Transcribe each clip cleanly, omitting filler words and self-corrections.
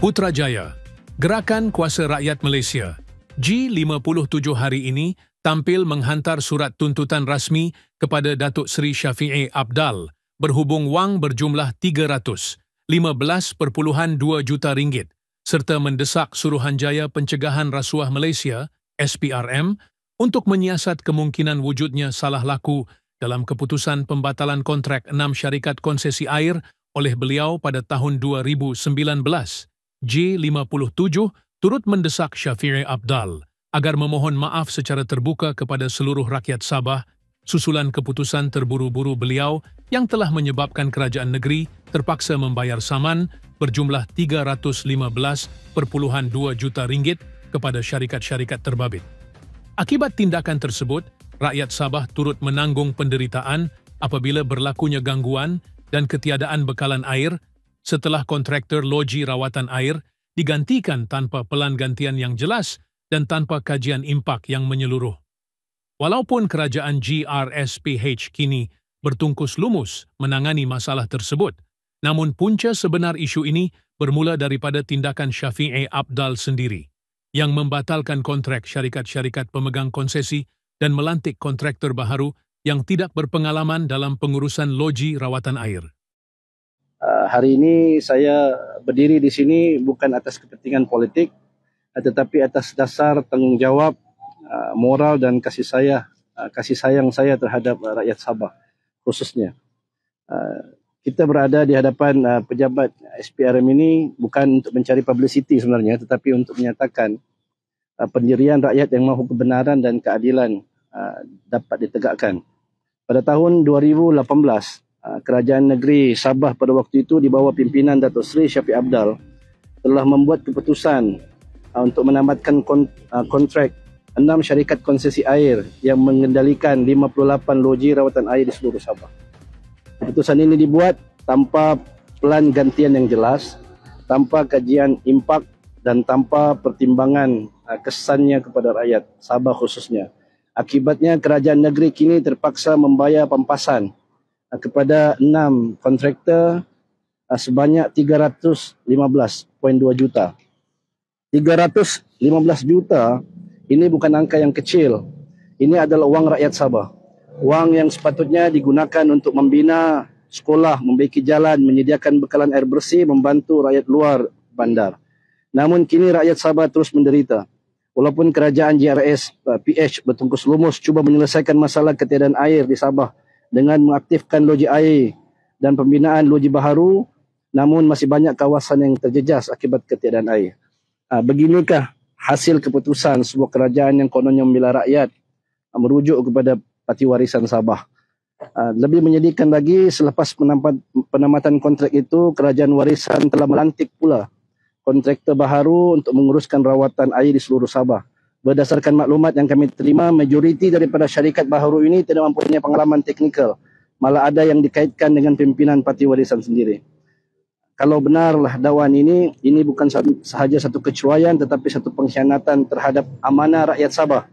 Putrajaya, Gerakan Kuasa Rakyat Malaysia, G57 hari ini tampil menghantar surat tuntutan rasmi kepada Datuk Seri Shafie Apdal berhubung wang berjumlah 315.2 juta ringgit serta mendesak Suruhanjaya Pencegahan Rasuah Malaysia, SPRM, untuk menyiasat kemungkinan wujudnya salah laku dalam keputusan pembatalan kontrak 6 syarikat konsesi air oleh beliau pada tahun 2019. G57 turut mendesak Shafie Apdal agar memohon maaf secara terbuka kepada seluruh rakyat Sabah susulan keputusan terburu-buru beliau yang telah menyebabkan kerajaan negeri terpaksa membayar saman berjumlah 315.2 juta ringgit kepada syarikat-syarikat terbabit. Akibat tindakan tersebut, rakyat Sabah turut menanggung penderitaan apabila berlakunya gangguan dan ketiadaan bekalan air setelah kontraktor loji rawatan air digantikan tanpa pelan gantian yang jelas dan tanpa kajian impak yang menyeluruh. Walaupun kerajaan GRSPH kini bertungkus lumus menangani masalah tersebut, namun punca sebenar isu ini bermula daripada tindakan Shafie Apdal sendiri yang membatalkan kontrak syarikat-syarikat pemegang konsesi dan melantik kontraktor baharu yang tidak berpengalaman dalam pengurusan loji rawatan air. Hari ini saya berdiri di sini bukan atas kepentingan politik, tetapi atas dasar tanggungjawab moral dan kasih sayang saya terhadap rakyat Sabah khususnya. Kita berada di hadapan pejabat SPRM ini bukan untuk mencari publicity sebenarnya, tetapi untuk menyatakan pendirian rakyat yang mahu kebenaran dan keadilan dapat ditegakkan. Pada tahun 2018, Kerajaan Negeri Sabah pada waktu itu di bawah pimpinan Datuk Seri Shafie Apdal telah membuat keputusan untuk menamatkan kontrak 6 syarikat konsesi air yang mengendalikan 58 loji rawatan air di seluruh Sabah. Keputusan ini dibuat tanpa pelan gantian yang jelas, tanpa kajian impak dan tanpa pertimbangan kesannya kepada rakyat Sabah khususnya. Akibatnya kerajaan negeri kini terpaksa membayar pampasan kepada 6 kontraktor sebanyak 315.2 juta. 315 juta ini bukan angka yang kecil. Ini adalah wang rakyat Sabah. Wang yang sepatutnya digunakan untuk membina sekolah, membaiki jalan, menyediakan bekalan air bersih, membantu rakyat luar bandar. Namun kini rakyat Sabah terus menderita. Walaupun kerajaan GRS PH bertungkus lumus cuba menyelesaikan masalah ketiadaan air di Sabah dengan mengaktifkan loji air dan pembinaan loji baharu, namun masih banyak kawasan yang terjejas akibat ketiadaan air. Beginikah hasil keputusan sebuah kerajaan yang kononnya membela rakyat merujuk kepada Parti Warisan Sabah. Lebih menyedihkan lagi, selepas penamatan kontrak itu, kerajaan warisan telah melantik pula kontraktor baharu untuk menguruskan rawatan air di seluruh Sabah. Berdasarkan maklumat yang kami terima, majoriti daripada syarikat baharu ini tidak mempunyai pengalaman teknikal. Malah ada yang dikaitkan dengan pimpinan Parti Warisan sendiri. Kalau benarlah dakwaan ini bukan sahaja satu kecuaian tetapi satu pengkhianatan terhadap amanah rakyat Sabah.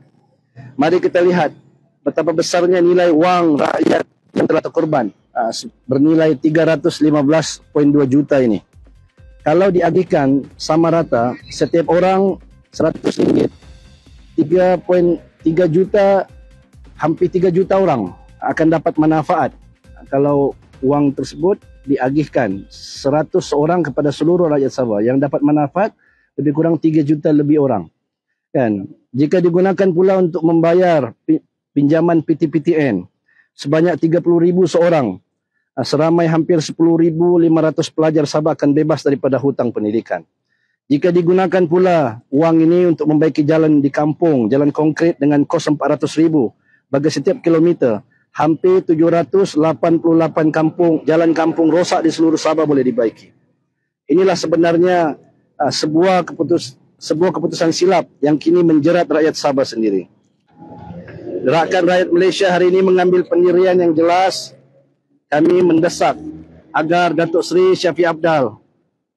Mari kita lihat betapa besarnya nilai wang rakyat yang telah terkorban, bernilai 315.2 juta ini. Kalau diagihkan sama rata, setiap orang 100 ringgit, 3.3 juta, hampir 3 juta orang akan dapat manfaat kalau wang tersebut diagihkan 100 orang kepada seluruh rakyat Sabah yang dapat manfaat lebih kurang 3 juta lebih orang. Kan? Jika digunakan pula untuk membayar pinjaman PTPTN sebanyak 30,000 seorang, seramai hampir 10,500 pelajar Sabah akan bebas daripada hutang pendidikan. Jika digunakan pula wang ini untuk membaiki jalan di kampung, jalan konkret dengan kos 400,000 bagi setiap kilometer, hampir 788 kampung, jalan kampung rosak di seluruh Sabah boleh dibaiki. Inilah sebenarnya sebuah keputusan silap yang kini menjerat rakyat Sabah sendiri. Gerakan Rakyat Malaysia hari ini mengambil pendirian yang jelas. Kami mendesak agar Datuk Seri Shafie Apdal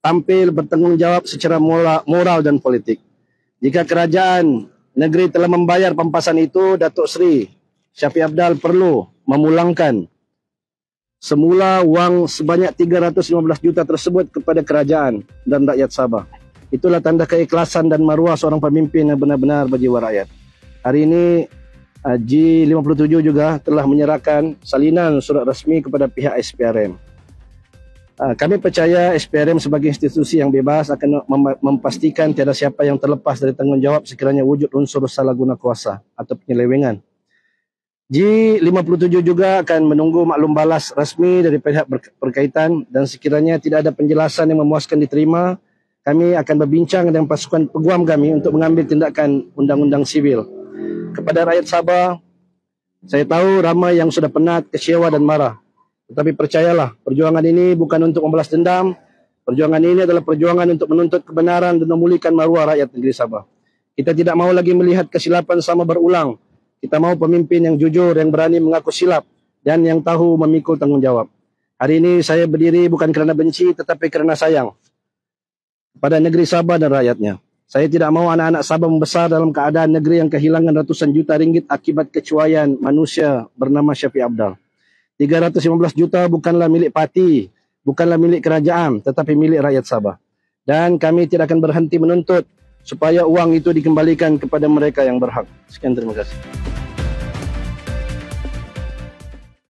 tampil bertanggungjawab secara moral dan politik. Jika kerajaan negeri telah membayar pampasan itu, Datuk Seri Shafie Apdal perlu memulangkan semula wang sebanyak 315 juta tersebut kepada kerajaan dan rakyat Sabah. Itulah tanda keikhlasan dan maruah seorang pemimpin yang benar-benar berjiwa rakyat. Hari ini G57 juga telah menyerahkan salinan surat rasmi kepada pihak SPRM. Kami percaya SPRM sebagai institusi yang bebas akan memastikan tiada siapa yang terlepas dari tanggungjawab sekiranya wujud unsur salah guna kuasa atau penyelewengan. G57 juga akan menunggu maklum balas rasmi dari pihak berkaitan dan sekiranya tidak ada penjelasan yang memuaskan diterima, kami akan berbincang dengan pasukan peguam kami untuk mengambil tindakan undang-undang sivil. Kepada rakyat Sabah, saya tahu ramai yang sudah penat, kecewa dan marah. Tetapi percayalah, perjuangan ini bukan untuk membalas dendam. Perjuangan ini adalah perjuangan untuk menuntut kebenaran dan memulihkan maruah rakyat negeri Sabah. Kita tidak mahu lagi melihat kesilapan sama berulang. Kita mahu pemimpin yang jujur, yang berani mengaku silap dan yang tahu memikul tanggungjawab. Hari ini saya berdiri bukan kerana benci tetapi kerana sayang pada negeri Sabah dan rakyatnya. Saya tidak mahu anak-anak Sabah membesar dalam keadaan negeri yang kehilangan ratusan juta ringgit akibat kecuaian manusia bernama Syafiq Apdal. 315 juta bukanlah milik parti, bukanlah milik kerajaan, tetapi milik rakyat Sabah. Dan kami tidak akan berhenti menuntut supaya uang itu dikembalikan kepada mereka yang berhak. Sekian, terima kasih.